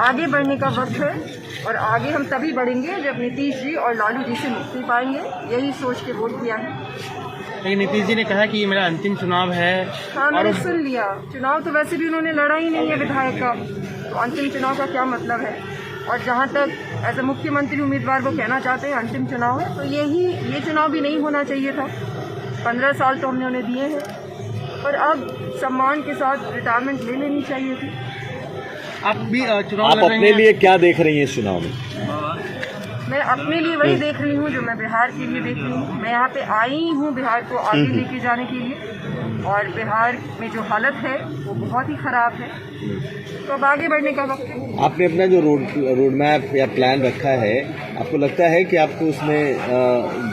आगे बढ़ने का वक्त है और आगे हम तभी बढ़ेंगे जब नीतीश जी और लालू जी से मुक्ति पाएंगे। यही सोच के वोट किया है। लेकिन नीतीश जी ने कहा कि ये मेरा अंतिम चुनाव है। हाँ, मैंने सुन लिया। चुनाव तो वैसे भी उन्होंने लड़ा ही नहीं है विधायक का, तो अंतिम चुनाव का क्या मतलब है। और जहाँ तक एज ए मुख्यमंत्री उम्मीदवार वो कहना चाहते हैं अंतिम चुनाव है, तो ये चुनाव भी नहीं होना चाहिए था। 15 साल तो हमने उन्हें दिए हैं और अब सम्मान के साथ रिटायरमेंट ले लेनी चाहिए थी। आप भी चुनाव आप अपने लिए क्या देख रही हैं इस चुनाव में? मैं अपने लिए वही देख रही हूँ जो मैं बिहार के लिए देख रही हूँ। मैं यहाँ पे आई हूँ बिहार को आगे लेके जाने के लिए, और बिहार में जो हालत है वो बहुत ही खराब है, तो अब आगे बढ़ने का वक्त है। आपने अपना जो रोड मैप या प्लान रखा है, आपको लगता है कि आपको उसमें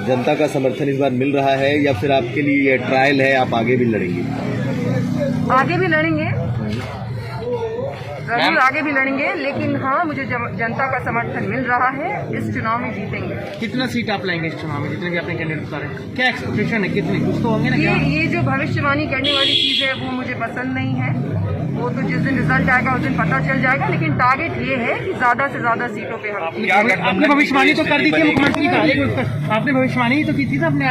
जनता का समर्थन इस बार मिल रहा है, या फिर आपके लिए ये ट्रायल है, आप आगे भी लड़ेंगे? आगे भी लड़ेंगे, जरूर आगे भी लड़ेंगे, लेकिन हाँ, मुझे जनता का समर्थन मिल रहा है। इस चुनाव में जीतेंगे। कितना सीट आप लाएंगे इस चुनाव में, जितने भी अपने कैंडिडेट बता रहे हैं? क्या एक्सपेक्टेशन है, कितने कुछ तो होंगे ना? ये जो भविष्यवाणी करने वाली चीज है वो मुझे पसंद नहीं है। वो तो जिस दिन रिजल्ट आएगा उस दिन पता चल जाएगा, लेकिन टारगेट ये है कि ज्यादा से ज्यादा सीटों पे हम। आपने भविष्यवाणी तो कर दी थी मुख्यमंत्री का, आपने भविष्यवाणी तो की थी ना अपने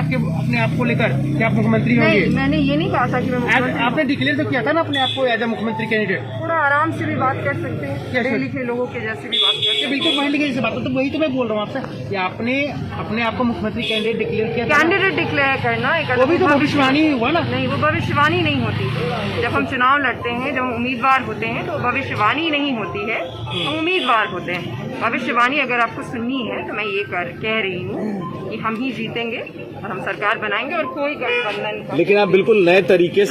आप को लेकर कि आप मुख्यमंत्री होंगे। नहीं, मैंने ये नहीं कहा था कि मैं मुख्यमंत्री। आपने डिक्लेयर तो किया था ना अपने आप को एज ए मुख्यमंत्री कैंडिडेट। थोड़ा आराम से भी बात कर सकते हैं, पढ़े लिखे लोगों के जैसे भी बात करते हैं। बिल्कुल पढ़े लिखे जैसे बात, तो वही तो मैं बोल रहा हूँ आपसे कि आपने अपने आप को मुख्यमंत्री कैंडिडेट डिक्लेयर किया। कैंडिडेट डिक्लेयर करना एक वो भी तो भविष्यवाणी हुआ ना? नहीं, वो भविष्यवाणी नहीं होती। जब हम चुनाव लड़ते हैं, जब उम्मीदवार होते हैं, तो भविष्यवाणी नहीं होती है, हम उम्मीदवार होते हैं। भविष्यवाणी अगर आपको सुननी है तो मैं ये कह रही हूँ कि हम ही जीतेंगे और हम सरकार बनाएंगे और कोई गठबंधन। लेकिन आप बिल्कुल नए तरीके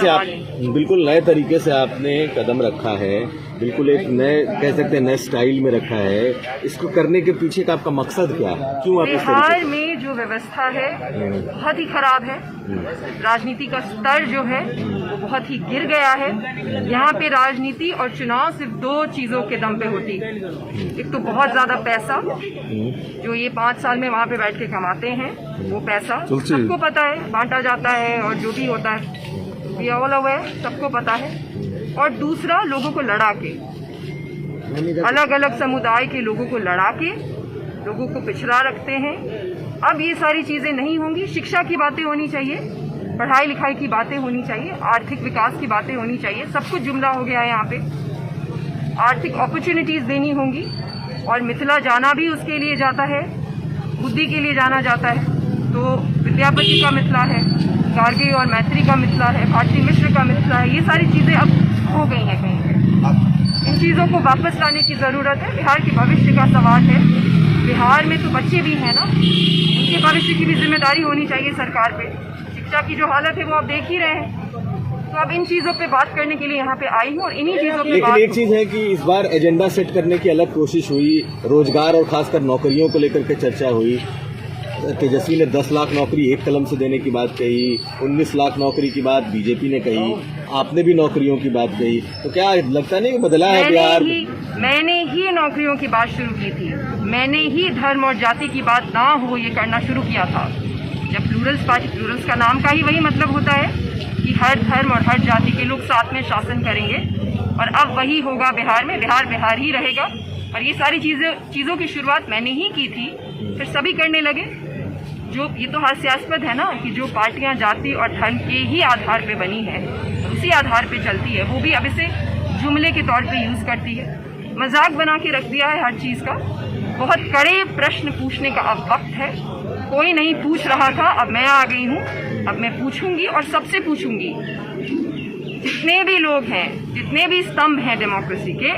से आपने कदम रखा है, बिल्कुल एक नए कह सकते हैं नए स्टाइल में रखा है। इसको करने के पीछे का आपका मकसद क्या है? क्यों आप बिहार में जो व्यवस्था है बहुत ही खराब है। राजनीति का स्तर जो है वो बहुत ही गिर गया है। यहाँ पे राजनीति और चुनाव सिर्फ 2 चीजों के दम पे होती है। एक तो बहुत ज्यादा पैसा जो ये 5 साल में वहाँ पे बैठ के कमाते हैं, वो पैसा सबको पता है, बांटा जाता है, और जो भी होता है ये ऑल ओवर सबको पता है। और दूसरा, लोगों को लड़ा के, अलग अलग समुदाय के लोगों को लड़ा के लोगों को पिछड़ा रखते हैं। अब ये सारी चीजें नहीं होंगी। शिक्षा की बातें होनी चाहिए, पढ़ाई लिखाई की बातें होनी चाहिए, आर्थिक विकास की बातें होनी चाहिए। सब कुछ जुमला हो गया है यहाँ पे। आर्थिक अपॉर्चुनिटीज देनी होंगी, और मिथिला जाना भी उसके लिए जाता है, बुद्धि के लिए जाना जाता है। तो विद्यापति का मिथिला है, गार्गी और मैत्री का मिथिला है, भारती मिश्र का मिथिला है। ये सारी चीजें अब हो गई हैं कहीं पे। इन चीजों को वापस लाने की जरूरत है। बिहार के भविष्य का सवाल है। बिहार में तो बच्चे भी हैं ना, उनके भविष्य की भी जिम्मेदारी होनी चाहिए सरकार पे। शिक्षा की जो हालत है वो आप देख ही रहे हैं। तो अब इन चीजों पे बात करने के लिए यहाँ पे आई हूँ, और इन्हीं चीजों पे लेकिन एक चीज है कि इस बार एजेंडा सेट करने की अलग कोशिश हुई, रोजगार और खासकर नौकरियों को लेकर के चर्चा हुई। तेजस्वी ने 10 लाख नौकरी एक कलम से देने की बात कही, 19 लाख नौकरी की बात बीजेपी ने कही, आपने भी नौकरियों की बात कही। तो क्या लगता नहीं बदला है बिहार? मैंने ही नौकरियों की बात शुरू की थी। मैंने ही धर्म और जाति की बात ना हो ये करना शुरू किया था। जब प्लूरल्स पार्टी, प्लूरल्स का नाम का ही वही मतलब होता है कि हर धर्म और हर जाति के लोग साथ में शासन करेंगे, और अब वही होगा बिहार में। बिहार ही रहेगा। और ये सारी चीज़ों की शुरुआत मैंने ही की थी, फिर सभी करने लगे। जो ये तो हास्यास्पद है ना कि जो पार्टियां जाति और धर्म के ही आधार पे बनी है, उसी आधार पे चलती है, वो भी अब इसे जुमले के तौर पे यूज़ करती है। मजाक बना के रख दिया है हर चीज़ का। बहुत कड़े प्रश्न पूछने का अब वक्त है। कोई नहीं पूछ रहा था, अब मैं आ गई हूँ। अब मैं पूछूंगी और सबसे पूछूंगी। जितने भी लोग हैं, जितने भी स्तंभ हैं डेमोक्रेसी के,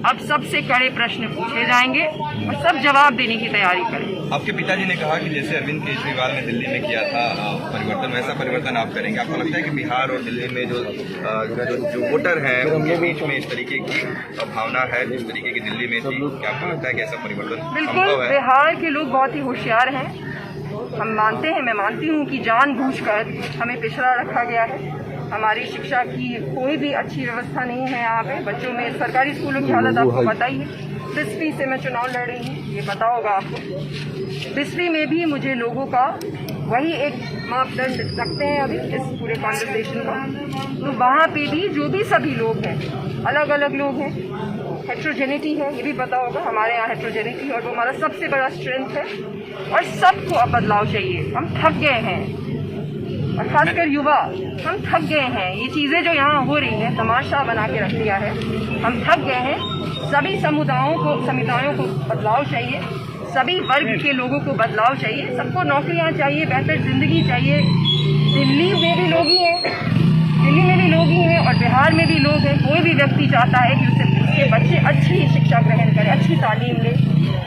अब सबसे कड़े प्रश्न पूछे जाएंगे और सब जवाब देने की तैयारी करें। आपके पिताजी ने कहा कि जैसे अरविंद केजरीवाल ने दिल्ली में किया था परिवर्तन, वैसा परिवर्तन आप करेंगे। आपको लगता है कि बिहार और दिल्ली में जो वोटर हैं उनके बीच में इस तरीके की भावना है जिस तरीके की दिल्ली में थी? क्या आपको लगता है कि ऐसा परिवर्तन बिल्कुल है? बिहार के लोग बहुत ही होशियार हैं। हम मानते हैं, मैं मानती हूँ कि जानबूझकर हमें पिछड़ा रखा गया है। हमारी शिक्षा की कोई भी अच्छी व्यवस्था नहीं है यहाँ पे। बच्चों में सरकारी स्कूलों की हालत आपको पता ही है। बिस्फी से मैं चुनाव लड़ रही हूँ, ये पता होगा आपको। बिस्फी में भी मुझे लोगों का वही एक मापदंड रखते हैं अभी इस पूरे कॉन्वर्सेशन का। तो वहाँ पे भी जो भी सभी लोग हैं, अलग अलग लोग हैं, हेट्रोजेनिटी है, ये भी पता होगा हमारे यहाँ हेट्रोजेनिटी, और वो हमारा सबसे बड़ा स्ट्रेंथ है। और सबको अब बदलाव चाहिए। हम थक गए हैं, और खासकर युवा, हम थक गए हैं। ये चीज़ें जो यहाँ हो रही हैं, तमाशा बना के रख दिया है। हम थक गए हैं। सभी समुदायों को बदलाव चाहिए, सभी वर्ग के लोगों को बदलाव चाहिए, सबको नौकरियाँ चाहिए, बेहतर ज़िंदगी चाहिए। दिल्ली में भी लोग ही हैं और बिहार में भी लोग हैं। कोई भी व्यक्ति चाहता है कि उसके बच्चे अच्छी शिक्षा ग्रहण करें, अच्छी तालीम लें।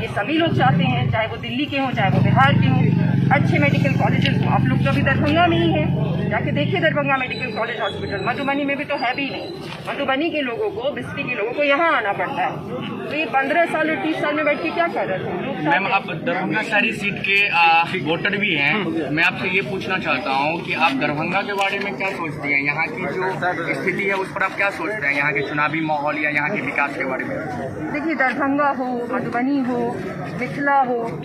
ये सभी लोग चाहते हैं, चाहे वो दिल्ली के हों, चाहे वो बिहार के हों। अच्छे मेडिकल कॉलेजेस हों। आप लोग तो अभी दरभंगा में ही हैं, जाके देखिए Darbhanga medical college hospital. Madhubani में भी तो है भी नहीं। मधुबनी के लोगों को, बस्ती के लोगों को यहाँ आना पड़ता है। तो ये 15 साल और 30 साल में बैठ के क्या कर रहे थे? मैम, आप दरभंगा शहरी सीट के वोटर भी हैं। मैं आपसे ये पूछना चाहता हूँ कि आप दरभंगा के बारे में क्या सोचते हैं? यहाँ की जो स्थिति है उस पर आप क्या सोचते हैं? यहाँ के चुनावी माहौल या यहाँ के विकास के बारे में? देखिए, दरभंगा हो, मधुबनी हो, मिथिला हो,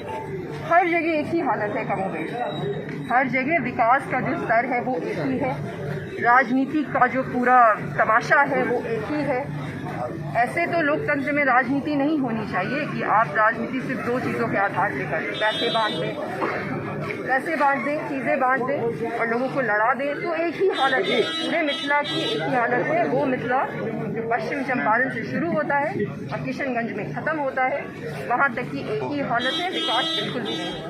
हर जगह एक ही हालत है कमोबेश। हर जगह विकास का जो स्तर है वो एक ही है, राजनीति का जो पूरा तमाशा है वो एक ही है। ऐसे तो लोकतंत्र में राजनीति नहीं होनी चाहिए कि आप राजनीति सिर्फ 2 चीज़ों के आधार पर करें, पैसे बांट दें, चीज़ें बांट दें और लोगों को लड़ा दें। तो एक ही हालत है, पूरे मिथिला की एक ही हालत है। वो मिथिला जो पश्चिम चंपारण से शुरू होता है और किशनगंज में ख़त्म होता है, वहाँ तक की एक ही हालत है। विकास बिल्कुल भी नहीं है।